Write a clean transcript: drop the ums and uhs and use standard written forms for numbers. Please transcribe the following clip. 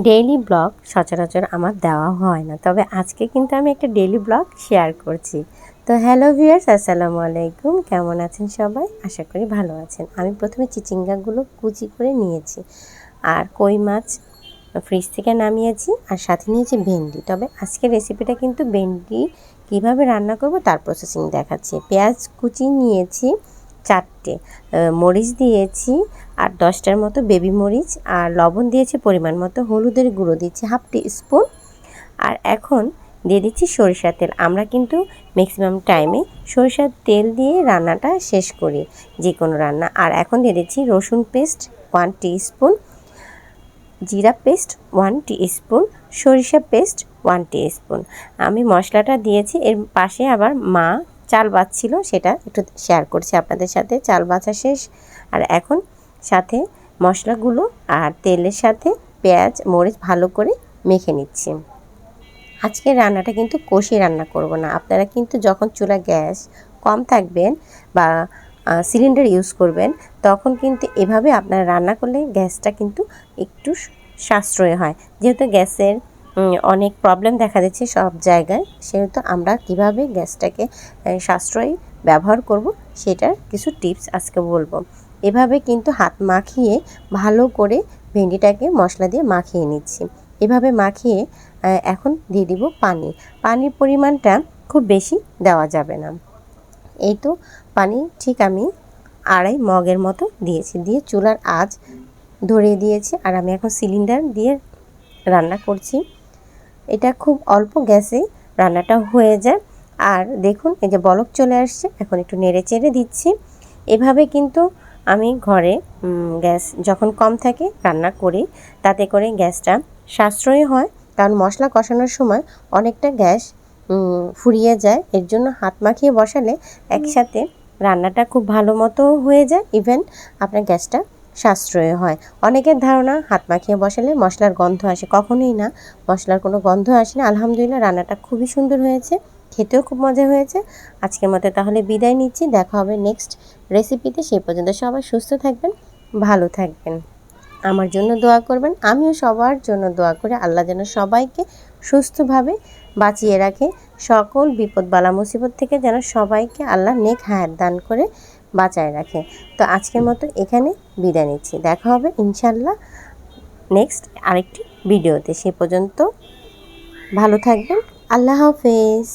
Daily blog সচরাচর আমার দেওয়া হয় না, তবে আজকে কিন্তু আমি একটা ডেইলি ব্লগ শেয়ার করছি। তো হ্যালো ভিউয়ার্স, আসসালামু আলাইকুম। কেমন আছেন সবাই? আশা করি ভালো আছেন। আমি প্রথমে চিচিঙ্গাগুলো কুচি করে নিয়েছি, আর কই মাছ ফ্রিজ থেকে নামিয়েছি, আর সাথে নিয়েছি ভেন্ডি। তবে আজকের রেসিপিটা কিন্তু ভেন্ডি কিভাবে রান্না করব তার প্রসেসিং দেখাচ্ছি। পেঁয়াজ কুচি নিয়েছি 4টে, মরিচ দিয়েছি আর 10টার মতো বেবি মরিচ, আর লবণ দিয়েছি পরিমাণ মতো, হলুদের গুঁড়ো দিচ্ছি হাফ টি স্পুন, আর এখন দিয়ে দিচ্ছি সরিষার তেল। আমরা কিন্তু ম্যাক্সিমাম টাইমে সরিষার তেল দিয়ে রান্নাটা শেষ করি, যে কোনো রান্না। আর এখন দিয়ে দিচ্ছি রসুন পেস্ট 1 টিস্পুন, জিরা পেস্ট 1 টিস্পুন, সরিষা পেস্ট 1 টিস্পুন। আমি মশলাটা দিয়েছি। এর পাশে আবার মা চাল বাছছিল, সেটা একটু শেয়ার করছি আপনাদের সাথে। চাল বাছা শেষ, আর এখন সাথে মশলাগুলো আর তেলের সাথে পেঁয়াজ মরিচ ভালো করে মেখে নিচ্ছি। আজকে রান্নাটা কিন্তু কষে রান্না করব না। আপনারা কিন্তু যখন চুলা গ্যাস কম থাকবেন বা সিলিন্ডার ইউজ করবেন, তখন কিন্তু এভাবে আপনারা রান্না করলে গ্যাসটা কিন্তু একটু সাশ্রয় হয়। যেহেতু গ্যাসের অনেক প্রবলেম দেখা দিচ্ছে সব জায়গায়, সেহেতু আমরা কিভাবে গ্যাসটাকে সাশ্রয়ী ব্যবহার করব সেটার কিছু টিপস আজকে বলবো। এভাবে কিন্তু হাত মাখিয়ে ভালো করে ভেন্ডিটাকে মশলা দিয়ে মাখিয়ে নিচ্ছি। এভাবে মাখিয়ে এখন দিয়ে দিব পানি। পানির পরিমাণটা খুব বেশি দেওয়া যাবে না। এই তো পানি ঠিক আমি 2.5 মগের মতো দিয়েছি, দিয়ে চুলার আঁচ ধরিয়ে দিয়েছি। আর আমি এখন সিলিন্ডার দিয়ে রান্না করছি। এটা খুব অল্প গ্যাসে রান্নাটা হয়ে যায়। আর দেখুন এই যে বলক চলে আসছে, এখন একটু নেড়ে চেড়ে দিচ্ছি। এভাবে কিন্তু আমি ঘরে গ্যাস যখন কম থাকে রান্না করি, তাতে করে গ্যাসটা সাশ্রয়ী হয়। কারণ মশলা কষানোর সময় অনেকটা গ্যাস ফুরিয়ে যায়, এর জন্য হাত মাখিয়ে বসালে একসাথে রান্নাটা খুব ভালো মতো হয়ে যায়, ইভেন আপনার গ্যাসটা সাশ্রয় হয়। অনেকের ধারণা হাত মাখিয়ে বসালে মশলার গন্ধ আসে, কখনোই না, মশলার কোনো গন্ধ আসে না। আলহামদুলিল্লাহ, রান্নাটা খুবই সুন্দর হয়েছে, খেতেও খুব মজা হয়েছে। আজকের মতো তাহলে বিদায় নিচ্ছি, দেখা হবে নেক্সট রেসিপিতে। সেই পর্যন্ত সবাই সুস্থ থাকবেন, ভালো থাকবেন, আমার জন্য দোয়া করবেন। আমিও সবার জন্য দোয়া করি, আল্লাহ যেন সবাইকে সুস্থভাবে বাঁচিয়ে রাখে, সকল বিপদ বালা মুসিবত থেকে যেন সবাইকে আল্লাহ নেক হায়াত দান করে বাঁচায় রাখে। তো আজকের মতো এখানে বিদায় নিচ্ছি, দেখা হবে ইনশাল্লাহ নেক্সট আরেকটি ভিডিওতে। সে পর্যন্ত ভালো থাকবেন, আল্লাহ হাফেজ।